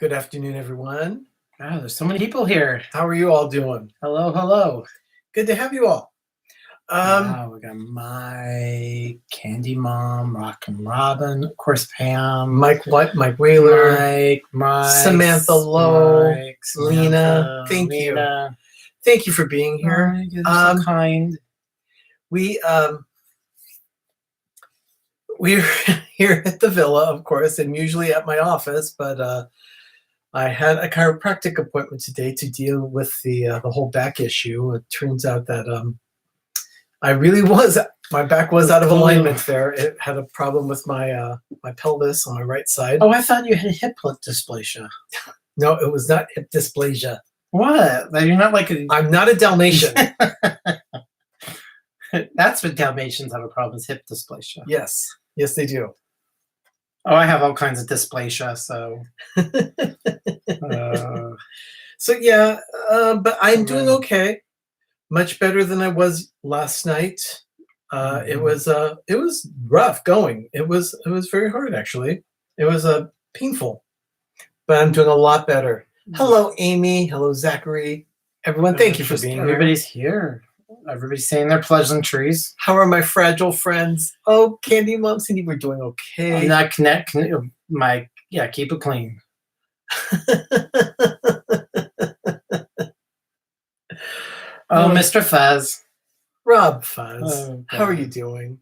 Good afternoon, everyone. Wow, there's so many people here. How are you all doing? Hello, hello. Good to have you all. Wow, we got Mike, Candy Mom, Rock and Robin, of course, Pam, Mike Whaler, Mike, Samantha Lowe, Lena. Thank you. Thank you for being here. You're so kind. We're here at the villa, of course, and usually at my office, but I had a chiropractic appointment today to deal with the whole back issue. It turns out that my back was out of alignment there. It had a problem with my my pelvis on my right side. Oh, I thought you had hip dysplasia. No, it was not hip dysplasia. What? You're not like I'm not a Dalmatian. That's what Dalmatians have a problem, is hip dysplasia. Yes, they do. Oh, I have all kinds of dysplasia, so. So yeah, but I'm doing okay. Much better than I was last night. It was rough going. It was very hard, actually. It was painful, but I'm doing a lot better. Hello, Amy. Hello, Zachary. Everyone, thank you for being here. Everybody's here. Everybody's saying their pleasantries. How are my fragile friends? Oh, Candy Mom, Cindy, we're doing okay. I'm not keep it clean. Oh, Mr. Fuzz. Rob Fuzz. How are you doing?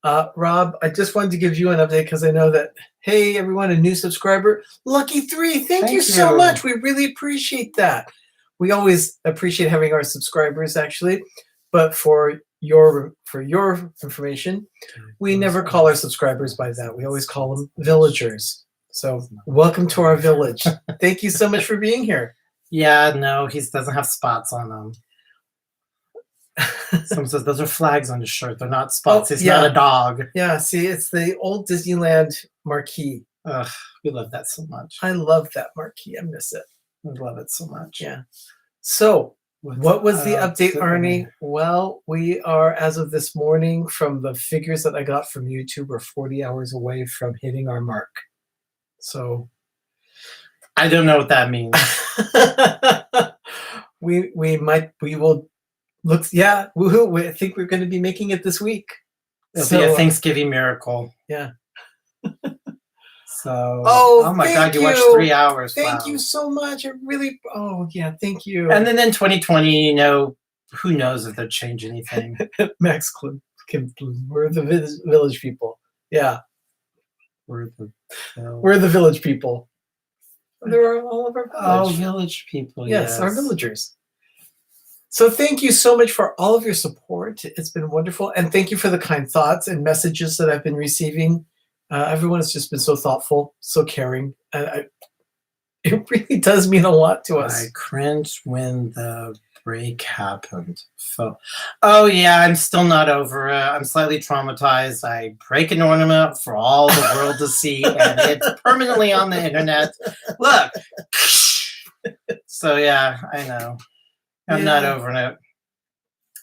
Rob, I just wanted to give you an update because I know that, hey, everyone, a new subscriber, Lucky 3. Thank you so much. We really appreciate that. We always appreciate having our subscribers, actually. But for your information, we never call our subscribers by that. We always call them villagers. So welcome to our village. Thank you so much for being here. Yeah, no, he doesn't have spots on them. Someone says those are flags on his shirt. They're not spots. He's not a dog. Yeah, see, it's the old Disneyland marquee. Ugh, we love that so much. I love that marquee. I miss it. We love it so much. Yeah. So what was the update, Arnie? Well, we are, as of this morning, from the figures that I got from YouTube, we're 40 hours away from hitting our mark. So I don't know what that means. we will look. Yeah, woohoo! I think we're going to be making it this week. It'll be a Thanksgiving miracle. Yeah. So, oh my God, you watched 3 hours. Thank you so much. I really, thank you. And then in 2020, who knows if they'll change anything. Max we're the village people. Yeah. We're the village people. They're all of our village. Oh, village people. Yes, our villagers. So thank you so much for all of your support. It's been wonderful. And thank you for the kind thoughts and messages that I've been receiving. Everyone has just been so thoughtful, so caring. It really does mean a lot to us. I cringed when the break happened. So, oh yeah, I'm still not over it. I'm slightly traumatized. I break an ornament for all the world to see, and it's permanently on the internet. Look. So yeah, I know. I'm not over it.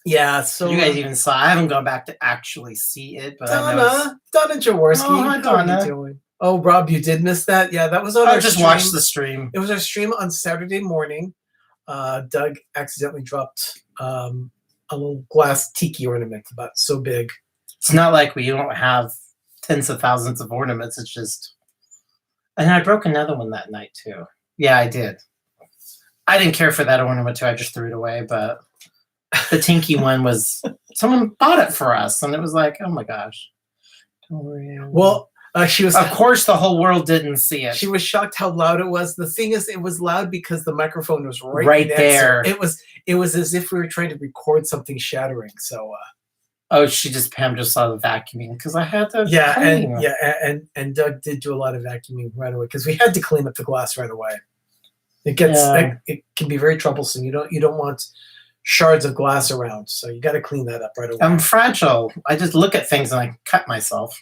Yeah, so you guys even saw. I haven't gone back to actually see it, but Donna Jaworski. Oh, hi, Donna. How are you doing? Oh, Rob, you did miss that. Yeah, that was on our just stream. Watched the stream. It was our stream on Saturday morning. Doug accidentally dropped a little glass tiki ornament, about so big. It's not like we don't have tens of thousands of ornaments. It's just, and I broke another one that night too. Yeah, I did. I didn't care for that ornament too. I just threw it away, but. The Tinky one was, someone bought it for us, and it was like, oh my gosh. Don't worry. Well, she was. Of course, the whole world didn't see it. She was shocked how loud it was. The thing is, it was loud because the microphone was right there. It was as if we were trying to record something shattering. So. Oh, Pam just saw the vacuuming because I had to. And Doug did do a lot of vacuuming right away because we had to clean up the glass right away. It gets it can be very troublesome. You don't want shards of glass around, so you got to clean that up right away. I'm fragile. I just look at things and I cut myself.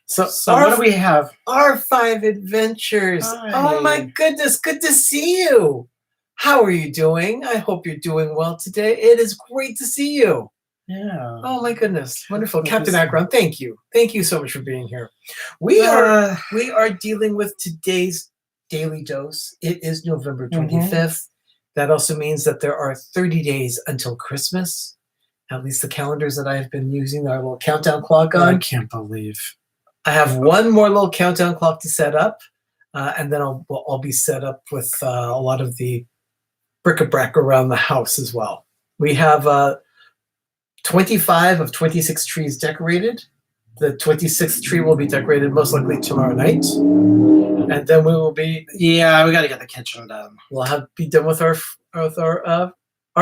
So what do we have? Our 5 adventures. Hi. Oh my goodness, good to see you. How are you doing? I hope you're doing well today. It is great to see you. Yeah. Oh my goodness. Wonderful. Well, Captain this- Akron, thank you. Thank you so much for being here. We are dealing with today's daily dose. It is November 25th. That also means that there are 30 days until Christmas. At least the calendars that I've been using our little countdown clock on. I can't believe. I have one more little countdown clock to set up, and then I'll be set up with a lot of the bric-a-brac around the house as well. We have 25 of 26 trees decorated. The 26th tree will be decorated most likely tomorrow night, and then we will be. Yeah, we got to get the kitchen done. We'll be done with our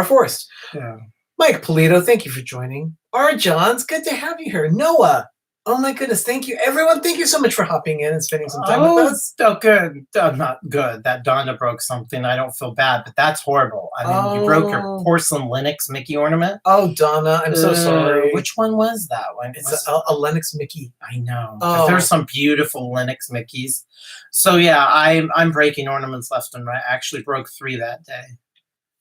forest. Yeah. Mike Polito, thank you for joining. R. Johns, good to have you here. Noah, oh my goodness, thank you. Everyone, thank you so much for hopping in and spending some time with us. Oh, good. Not good. That Donna broke something. I don't feel bad, but that's horrible. I mean, you broke your porcelain Linux Mickey ornament. Oh, Donna, I'm so sorry. Which one was that one? It's a Linux Mickey. I know. Oh. There's some beautiful Linux Mickeys. So yeah, I'm breaking ornaments left and right. I actually broke 3 that day,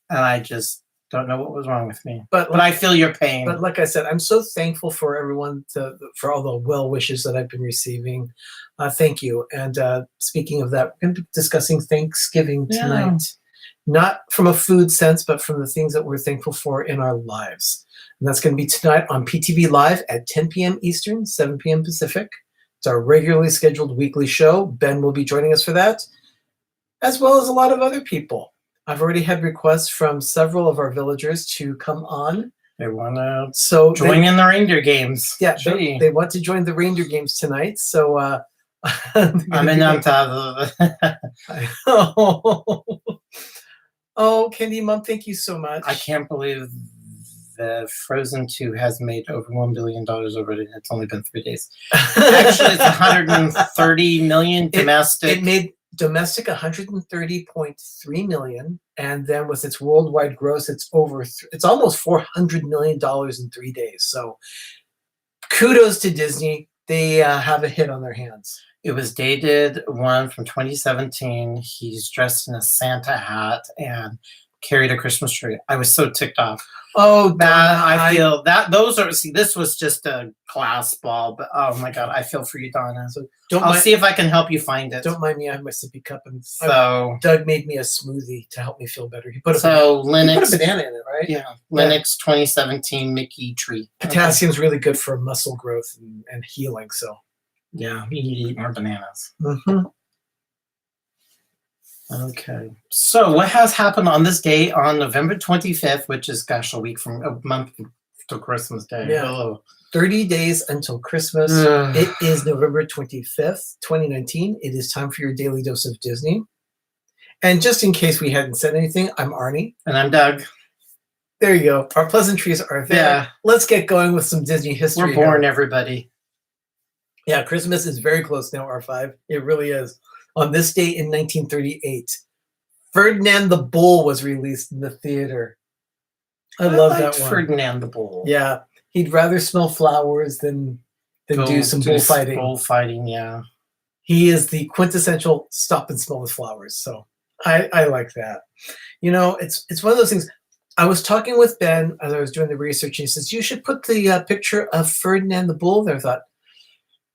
and I just don't know what was wrong with me. But I feel your pain. But like I said, I'm so thankful for everyone for all the well wishes that I've been receiving. Thank you. And speaking of that, we're going to be discussing Thanksgiving tonight. Not from a food sense, but from the things that we're thankful for in our lives. And that's going to be tonight on PTV Live at 10 p.m. Eastern, 7 p.m. Pacific. It's our regularly scheduled weekly show. Ben will be joining us for that, as well as a lot of other people. I've already had requests from several of our villagers to come on. They want to join in the reindeer games. Yeah, they want to join the reindeer games tonight. So I'm in on top of Oh, Candy Mom, thank you so much. I can't believe the Frozen 2 has made over $1 billion already. It's only been 3 days. Actually, it's 130 million domestic. It made domestic 130.3 million, and then with its worldwide gross, it's almost $400 million in 3 days. So kudos to Disney. They have a hit on their hands. It was dated one from 2017. He's dressed in a Santa hat and carried a Christmas tree. I was so ticked off. Oh, that I feel that those are. See, this was just a glass ball, but oh my God, I feel for you, Donna. So I'll see if I can help you find it. Don't mind me. I have my sippy cup, and so Doug made me a smoothie to help me feel better. He put Linux. He put a banana in it, right? Yeah, Linux 2017 Mickey tree. Potassium's really good for muscle growth and healing. So yeah, you need to eat more bananas. Okay. So what has happened on this day on November 25th, which is, gosh, a month to Christmas Day. Yeah. Oh. 30 days until Christmas. It is November 25th, 2019. It is time for your daily dose of Disney. And just in case we hadn't said anything, I'm Arnie. And I'm Doug. There you go. Our pleasantries are there. Yeah. Let's get going with some Disney history. We're born, everybody. Yeah, Christmas is very close now, R5. It really is. On this date in 1938, Ferdinand the Bull was released in the theater. I love that one. Ferdinand the Bull. Yeah, he'd rather smell flowers than do some bullfighting. Bullfighting, yeah. He is the quintessential stop and smell the flowers. So I like that. You know, it's one of those things. I was talking with Ben as I was doing the research, and he says, you should put the picture of Ferdinand the Bull there. I thought,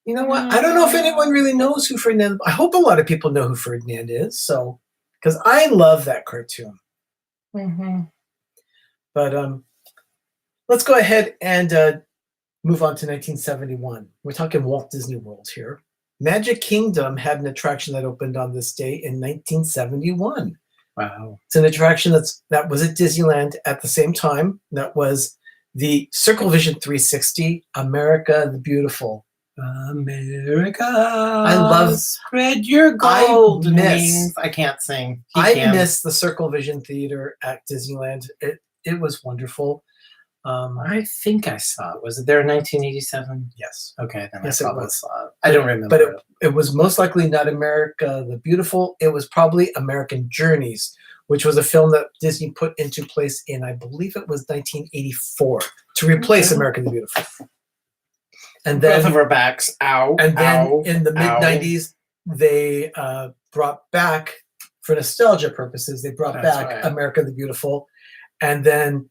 you know what? I don't know if anyone really knows who Ferdinand. I hope a lot of people know who Ferdinand is. So, because I love that cartoon. But let's go ahead and move on to 1971. We're talking Walt Disney World here. Magic Kingdom had an attraction that opened on this day in 1971. Wow! It's an attraction that was at Disneyland at the same time. That was the Circle Vision 360, America the Beautiful. America, I love spread your gold wings. I can't sing. I miss the Circle Vision Theater at Disneyland. It was wonderful. I think I saw it. Was it there in 1987? Yes. Okay, then yes, I probably saw it. I don't remember. But it was most likely not America the Beautiful. It was probably American Journeys, which was a film that Disney put into place in, I believe it was 1984, to replace America the Beautiful. And then both of our backs. Ow. And then in the mid-90s, they brought back, for nostalgia purposes, they brought back America the Beautiful. And then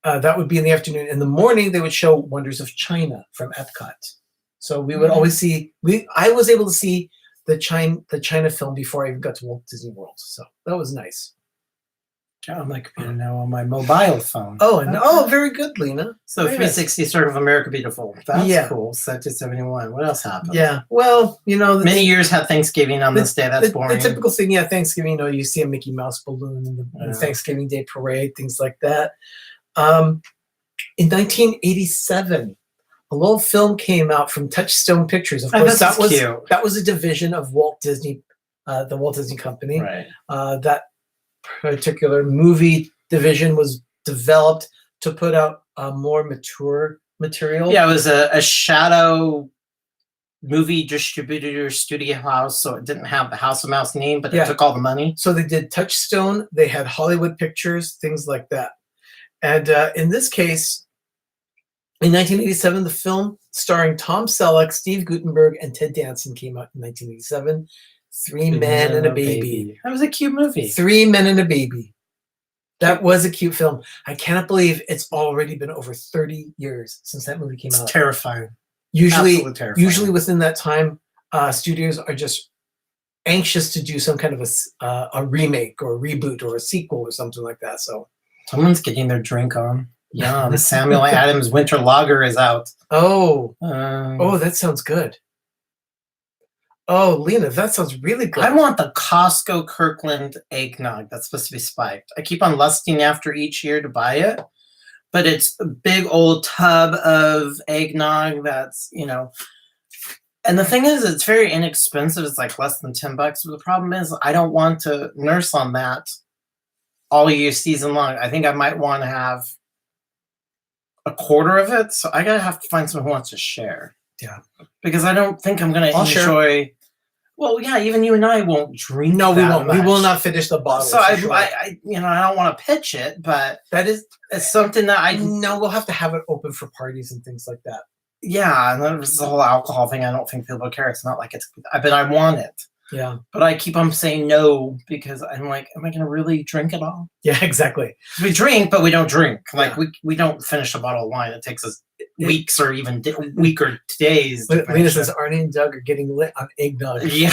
that would be in the afternoon. In the morning, they would show Wonders of China from Epcot. So we would always see. I was able to see the China film before I even got to Walt Disney World. So that was nice. On my computer now on my mobile phone. Oh, very good, Lena. So 360 sort of America Beautiful. That's cool. Set to 71. What else happened? Yeah. Well, many years had Thanksgiving on this day. That's boring. The typical thing, Thanksgiving, you see a Mickey Mouse balloon in the Thanksgiving Day parade, things like that. In 1987, a little film came out from Touchstone Pictures. Of course, that was a division of Walt Disney, the Walt Disney Company. Right. That particular movie division was developed to put out a more mature material. Yeah, it was a shadow movie distributor studio house, so it didn't have the House of Mouse name, but it took all the money. So they did Touchstone, they had Hollywood Pictures, things like that. And in this case, in 1987, the film starring Tom Selleck, Steve Guttenberg, and Ted Danson came out in 1987. Three Men and a Baby. That was a cute movie. 3 Men and a Baby. That was a cute film. I cannot believe it's already been over 30 years since that movie came out. It's terrifying. Usually within that time, studios are just anxious to do some kind of a remake or a reboot or a sequel or something like that. So someone's getting their drink on. Yeah, the Samuel Adams Winter Lager is out. That sounds good. Oh, Lena, that sounds really good. I want the Costco Kirkland eggnog that's supposed to be spiked. I keep on lusting after each year to buy it, but it's a big old tub of eggnog that's, and the thing is, it's very inexpensive. It's like less than $10. But the problem is, I don't want to nurse on that all year season long. I think I might want to have a quarter of it. So I have to find someone who wants to share. Yeah. Because I don't think I'm going to enjoy. Share. Well, yeah, even you and I won't drink. No, we won't. We will not finish the bottle. So I don't want to pitch it, but it's something that we'll have to have it open for parties and things like that. Yeah, and there's the whole alcohol thing. I don't think people care. It's not like but I want it. Yeah. But I keep on saying no because I'm like, am I going to really drink it all? Yeah, exactly. We drink, but we don't drink. Like we don't finish a bottle of wine. It takes us weeks or even weaker days. Lena says Arnie and Doug are getting lit on eggnog. Yeah,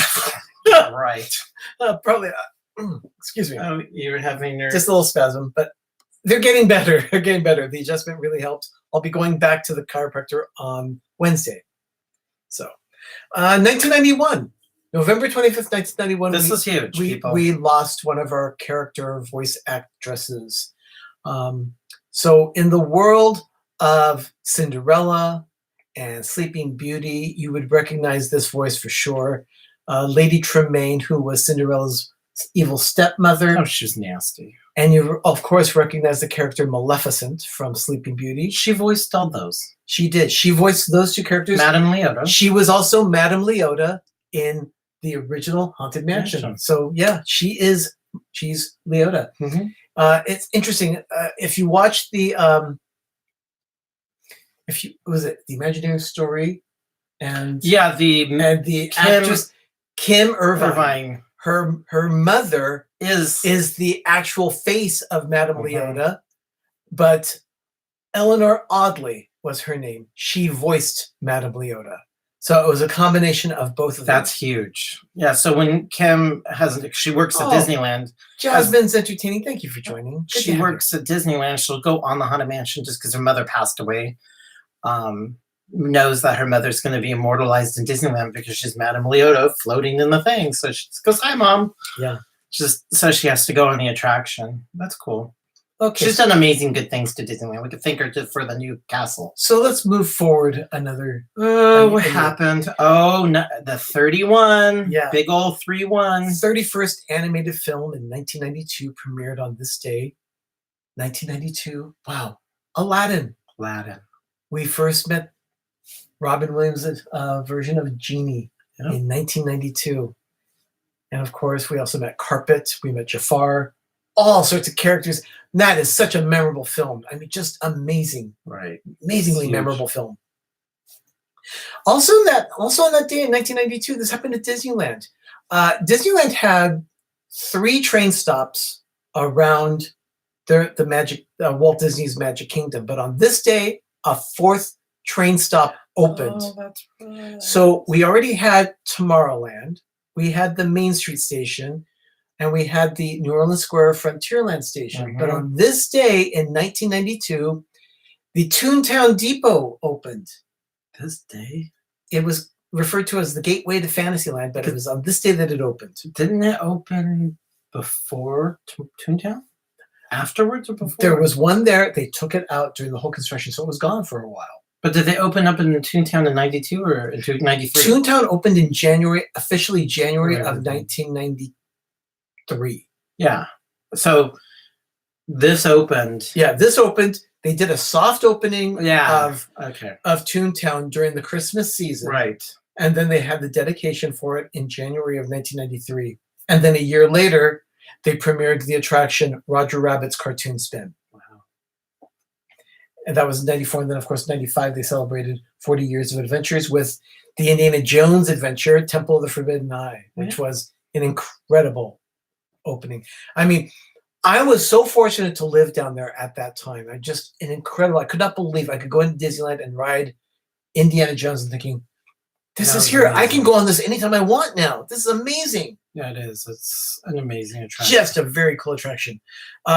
right. Probably. Excuse me. Oh, you're having just a little spasm, but they're getting better. They're getting better. The adjustment really helped. I'll be going back to the chiropractor on Wednesday. So, 1991. November 25th, 1991. This was huge, people. We lost one of our character voice actresses. So in the world of Cinderella and Sleeping Beauty, you would recognize this voice for sure. Lady Tremaine, who was Cinderella's evil stepmother. Oh, she's nasty. And you, of course, recognize the character Maleficent from Sleeping Beauty. She voiced all those. She did. She voiced those two characters. Madame Leota. She was also Madame Leota in the original Haunted Mansion. So yeah, she's Leota. Mm-hmm. It's interesting if you watch the the Imaginary Story, and the actress Kim Irvine. Her mother is the actual face of Madame Leota, but Eleanor Audley was her name. She voiced Madame Leota. So it was a combination of both of them. That's huge. Yeah. So when Kim she works at Disneyland. Jasmine's entertaining. Thank you for joining. She works at Disneyland. She'll go on the Haunted Mansion just because her mother passed away. Knows that her mother's going to be immortalized in Disneyland because she's Madame Leota floating in the thing. So she just goes, "Hi, Mom." Yeah. Just so she has to go on the attraction. That's cool. Okay. She's done amazing good things to Disneyland. We could thank her for the new castle. So let's move forward another. What happened? Oh, no, the 31. Yeah. Big old 3-1. 31st animated film in 1992 premiered on this day. 1992. Wow. Aladdin. We first met Robin Williams' version of Genie in 1992. And of course, we also met Carpet. We met Jafar. All sorts of characters. That is such a memorable film. I mean, just amazing. Right. Amazingly memorable film. Also on that day in 1992, this happened at Disneyland. Disneyland had 3 train stops around the Magic Walt Disney's Magic Kingdom. But on this day, a fourth train stop opened. Oh, that's right. So we already had Tomorrowland, we had the Main Street Station, and we had the New Orleans Square Frontierland Station. But on this day in 1992, the Toontown Depot opened. This day? It was referred to as the gateway to Fantasyland, but it was on this day that it opened. Didn't it open before Toontown? Afterwards or before? There was one there. They took it out during the whole construction, so it was gone for a while. But did they open up in Toontown in 92 or in 93? Toontown opened in January, officially January of 1993. Yeah. So this opened. Yeah, this opened. They did a soft opening of Toontown during the Christmas season. Right. And then they had the dedication for it in January of 1993. And then a year later, they premiered the attraction Roger Rabbit's Cartoon Spin. Wow. And that was in 94. And then, of course, 95, they celebrated 40 years of adventures with the Indiana Jones adventure, Temple of the Forbidden Eye, which was an incredible opening. I mean, I was so fortunate to live down there at that time. I could not believe I could go into Disneyland and ride Indiana Jones and thinking, this is here. Amazing. I can go on this anytime I want now. This is amazing. Yeah, it is. It's an amazing attraction. Just a very cool attraction.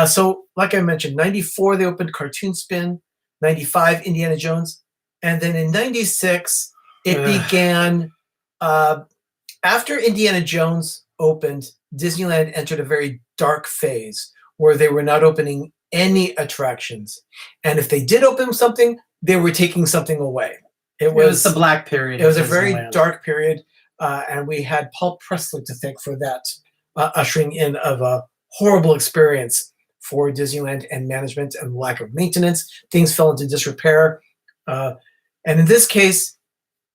So, like I mentioned, 94, they opened Cartoon Spin. 95, Indiana Jones. And then in 96, it began, after Indiana Jones opened, Disneyland entered a very dark phase where they were not opening any attractions. And if they did open something, they were taking something away. It was the black period. It was a very dark period. And we had Paul Pressler to thank for that, ushering in of a horrible experience for Disneyland and management and lack of maintenance. Things fell into disrepair. And in this case,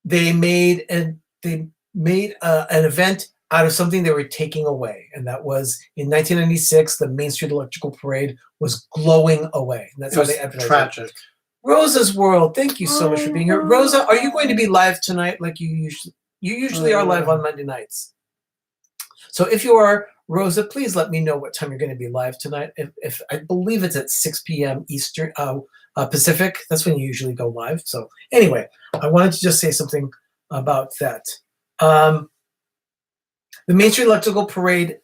they made an event out of something they were taking away. And that was in 1996, the Main Street Electrical Parade was glowing away. And that's how they advertised tragic. It. Rosa's World, thank you so much for being here. Rosa, are you going to be live tonight like you usually are live on Monday nights? So if you are, Rosa, please let me know what time you're going to be live tonight. If I believe it's at 6 p.m. Eastern, Pacific. That's when you usually go live. So anyway, I wanted to just say something about that. The Main Street Electrical Parade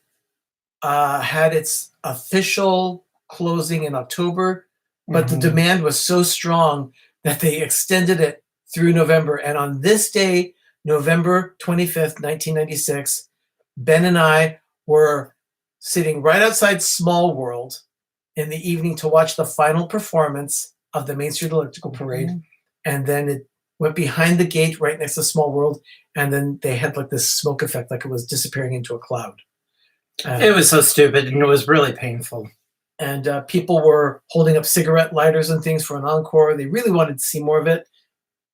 had its official closing in October, but the demand was so strong that they extended it through November. And on this day, November 25th, 1996, Ben and I were sitting right outside Small World in the evening to watch the final performance of the Main Street Electrical Parade. And then it went behind the gate right next to Small World. And then they had like this smoke effect, like it was disappearing into a cloud. It was so stupid and it was really painful. And people were holding up cigarette lighters and things for an encore. They really wanted to see more of it.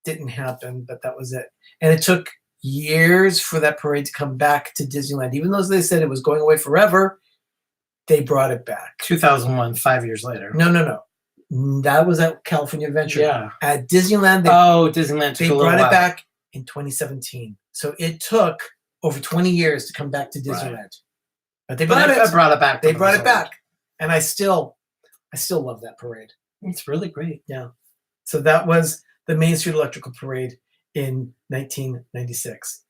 Didn't happen, but that was it. And it took years for that parade to come back to Disneyland. Even though they said it was going away forever, they brought it back. 2001, 5 years later. No. That was at California Adventure. Yeah. At Disneyland, Disneyland. They brought it back in 2017. So it took over 20 years to come back to Disneyland. Right. But they brought it back. They brought it back. And I still love that parade. It's really great. Yeah. So that was the Main Street Electrical Parade in 1996.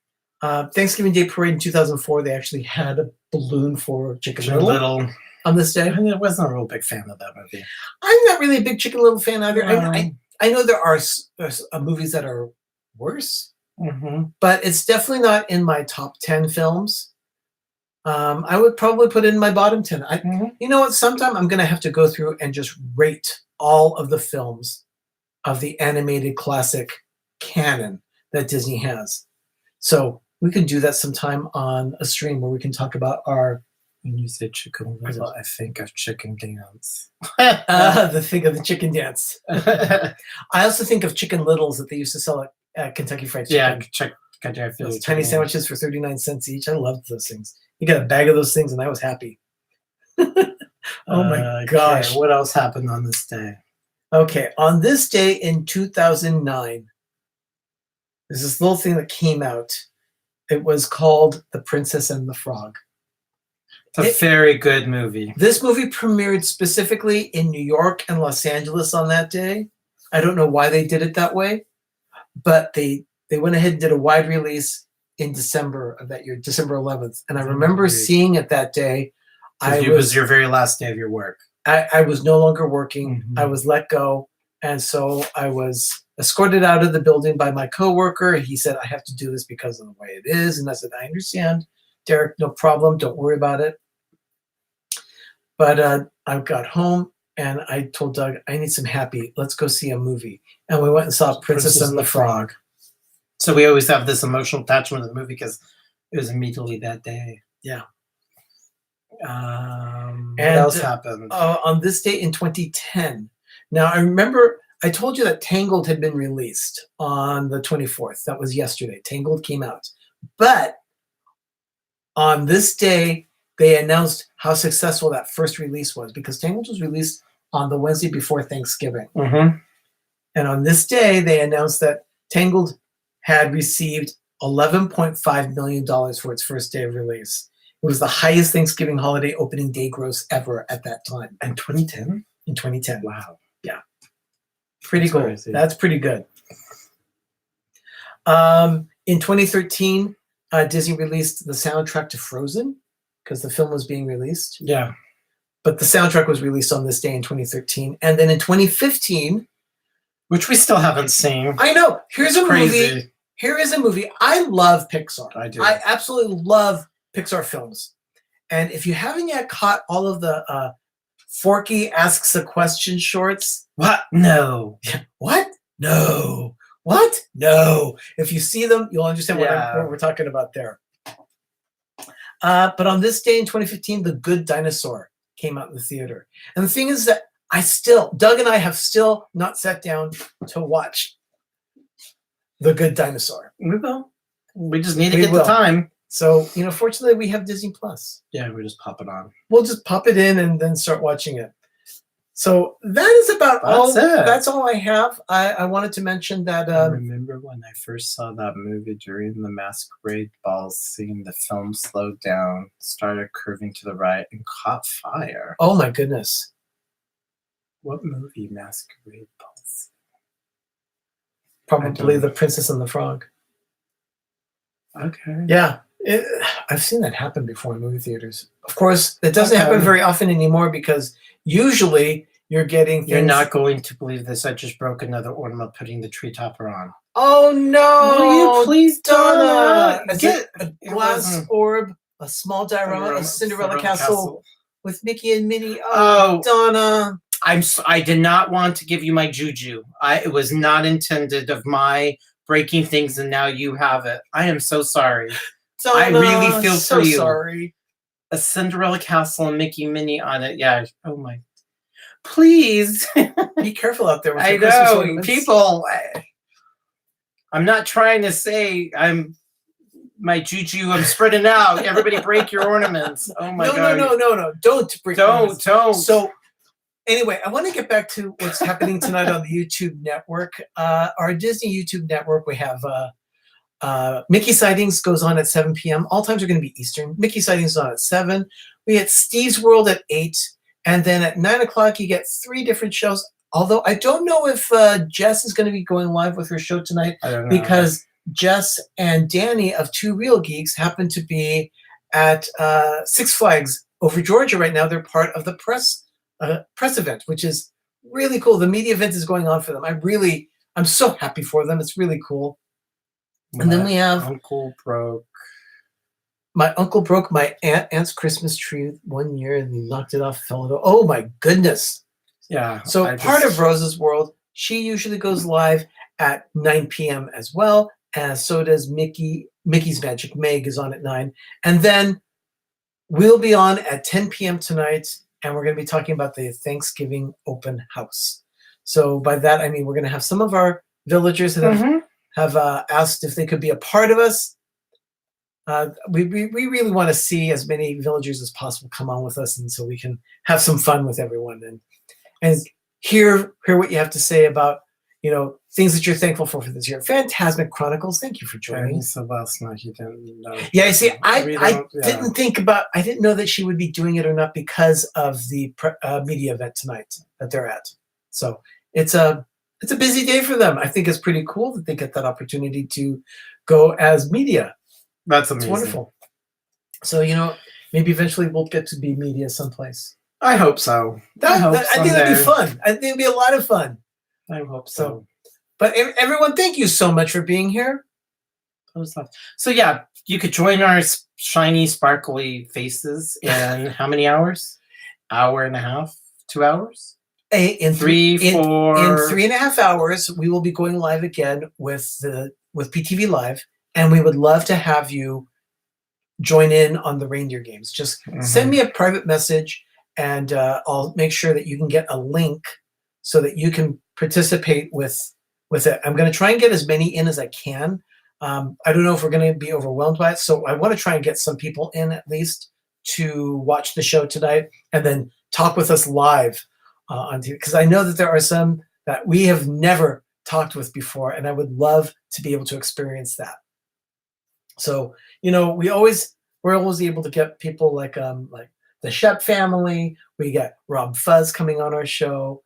Thanksgiving Day Parade in 2004, they actually had a balloon for Chicken Little on this day. I wasn't a real big fan of that movie. I'm not really a big Chicken Little fan either. I know there are movies that are worse, but it's definitely not in my top 10 films. I would probably put it in my bottom 10. You know what? Sometime I'm going to have to go through and just rate all of the films of the animated classic canon that Disney has. So we can do that sometime on a stream where we can talk about our... When you say Chicken Little, I think of Chicken Dance. The thing of the Chicken Dance. I also think of Chicken Littles that they used to sell at Kentucky Fried Chicken. Yeah, those tiny sandwiches for 39 cents each. I loved those things. You got a bag of those things and I was happy. Oh my gosh. What else happened on this day? Okay, on this day in 2009, there's this little thing that came out. It was called The Princess and the Frog. It's a very good movie. This movie premiered specifically in New York and Los Angeles on that day. I don't know why they did it that way, but they went ahead and did a wide release in December of that year, December 11th. And I remember seeing it that day. It was your very last day of your work. I was no longer working. I was let go. And so I was escorted out of the building by my coworker. He said, I have to do this because of the way it is. And I said, I understand, Derek, no problem. Don't worry about it. But I got home and I told Doug, I need some happy. Let's go see a movie. And we went and saw Princess and the Frog. So we always have this emotional attachment to the movie because it was immediately that day. Yeah. What else happened? On this date in 2010. Now, I remember I told you that Tangled had been released on the 24th. That was yesterday. Tangled came out. But on this day, they announced how successful that first release was because Tangled was released on the Wednesday before Thanksgiving. And on this day, they announced that Tangled had received $11.5 million for its first day of release. It was the highest Thanksgiving holiday opening day gross ever at that time. In 2010? In 2010. Wow. Yeah. Pretty cool. Crazy. That's pretty good. In 2013, Disney released the soundtrack to Frozen because the film was being released. Yeah. But the soundtrack was released on this day in 2013. And then in 2015... Which we still haven't seen. I know. Here's a crazy movie. Here is a movie. I love Pixar. I do. I absolutely love Pixar films. And if you haven't yet caught all of the Forky Asks a Question shorts. What? No. What? No. What? No. If you see them, you'll understand what we're talking about there. But on this day in 2015, The Good Dinosaur came out in the theater. And the thing is that Doug and I have still not sat down to watch The Good Dinosaur. We will. We just need to get the time. So, fortunately, we have Disney Plus. Yeah, we just pop it on. We'll just pop it in and then start watching it. So that is about all. That's all I have. I wanted to mention that. I remember when I first saw that movie during the Masquerade Ball scene, the film slowed down, started curving to the right, and caught fire. Oh, my goodness. What movie? Masquerade Balls? Probably The Princess and the Frog. Okay. Yeah. I've seen that happen before in movie theaters. Of course, it doesn't happen very often anymore because usually you're getting things... You're not going to believe this. I just broke another ornament putting the tree topper on. Oh, no. Will you please, Donna? Get a glass orb, a small diorama, a Cinderella castle with Mickey and Minnie. Oh, Donna. I did not want to give you my juju. It was not intended of my breaking things, and now you have it. I am so sorry. Donna, I really feel for you. Sorry. A Cinderella castle and Mickey and Minnie on it. Yeah. Oh my. Please. Be careful out there with I your Christmas know. ornaments. People. I'm not trying to say my juju. I'm spreading out. Everybody break your ornaments. Oh my God. No. Don't break ornaments. Don't. So, anyway, I want to get back to what's happening tonight on the YouTube network. Our Disney YouTube network, we have Mickey Sightings goes on at 7 p.m. All times are going to be Eastern. Mickey Sightings is on at 7. We get Steve's World at 8. And then at 9 o'clock, you get 3 different shows. Although I don't know if Jess is going to be going live with her show tonight. I don't know. Because Jess and Danny of Two Real Geeks happen to be at Six Flags over Georgia right now. They're part of the press event, which is really cool. The media event is going on for them. I'm so happy for them. It's really cool. And then we have my uncle broke my aunt's Christmas tree one year and he knocked it off, fell over. Oh my goodness. Yeah. So part of Rose's World, she usually goes live at 9 p.m. as well. And so does Mickey's Magic Meg is on at 9. And then we'll be on at 10 p.m. tonight. And we're going to be talking about the Thanksgiving open house. So by that, I mean, we're going to have some of our villagers that have asked if they could be a part of us. We really want to see as many villagers as possible come on with us, and so we can have some fun with everyone and hear what you have to say about things that you're thankful for this year. Phantasmic Chronicles, thank you for joining. So last night he didn't know. Yeah, I see. I didn't know that she would be doing it or not because of the media event tonight that they're at. So it's a busy day for them. I think it's pretty cool that they get that opportunity to go as media. That's amazing. It's wonderful. So maybe eventually we'll get to be media someplace. I hope so. I think that'd be fun. I think it'd be a lot of fun. I hope so. But everyone, thank you so much for being here. So yeah, you could join our shiny, sparkly faces in how many hours? Hour and a half? 2 hours? In 3, 4. In 3.5 hours, we will be going live again with PTV Live, and we would love to have you join in on the reindeer games. Just send me a private message, and I'll make sure that you can get a link so that you can participate with it. I'm going to try and get as many in as I can. I don't know if we're going to be overwhelmed by it, so I want to try and get some people in at least to watch the show tonight and then talk with us live on TV, because I know that there are some that we have never talked with before, and I would love to be able to experience that. So we're always able to get people like the Shep family. We got Rob Fuzz coming on our show.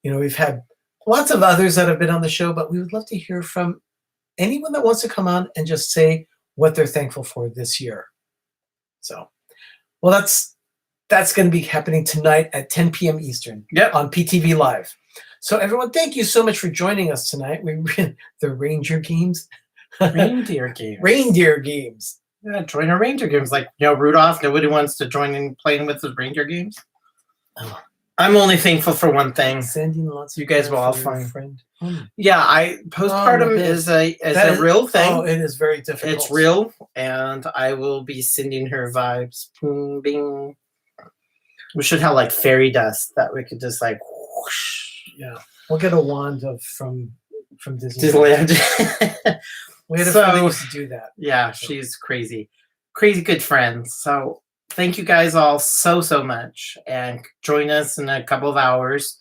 We've had lots of others that have been on the show, but we would love to hear from anyone that wants to come on and just say what they're thankful for this year. So, well, that's going to be happening tonight at 10 p.m. Eastern on PTV Live. So everyone, thank you so much for joining us tonight. The Reindeer Games. Reindeer games. Reindeer games. Yeah, join our reindeer games. Like, Rudolph, nobody wants to join in playing with the reindeer games. Oh. I'm only thankful for one thing. Sending lots of you guys will all find. Friend. Yeah, postpartum is a real thing. Oh, it is very difficult. It's real, and I will be sending her vibes. Boom, bing. We should have like fairy dust that we could just like whoosh. Yeah. We'll get a wand from Disneyland. We had a friend that used to do that. Yeah, she's crazy. Crazy good friends. So thank you guys all so much, and join us in a couple of hours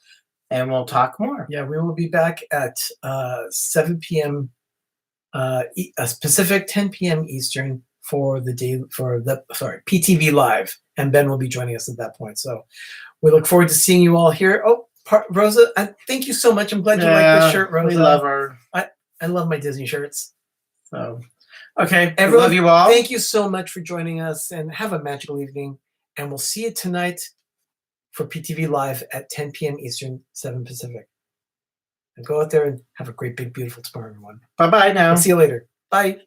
and we'll talk more. Yeah, we will be back at 7 p.m. Pacific, 10 p.m. Eastern for PTV Live, and Ben will be joining us at that point. So we look forward to seeing you all here. Oh, Rosa, thank you so much. I'm glad you like this shirt, Rosa. We love her. I love my Disney shirts. So, okay, everyone, love you all. Thank you so much for joining us, and have a magical evening. And we'll see you tonight for PTV Live at 10 p.m. Eastern, 7 Pacific. And go out there and have a great, big, beautiful tomorrow, everyone. Bye-bye now. I'll see you later. Bye.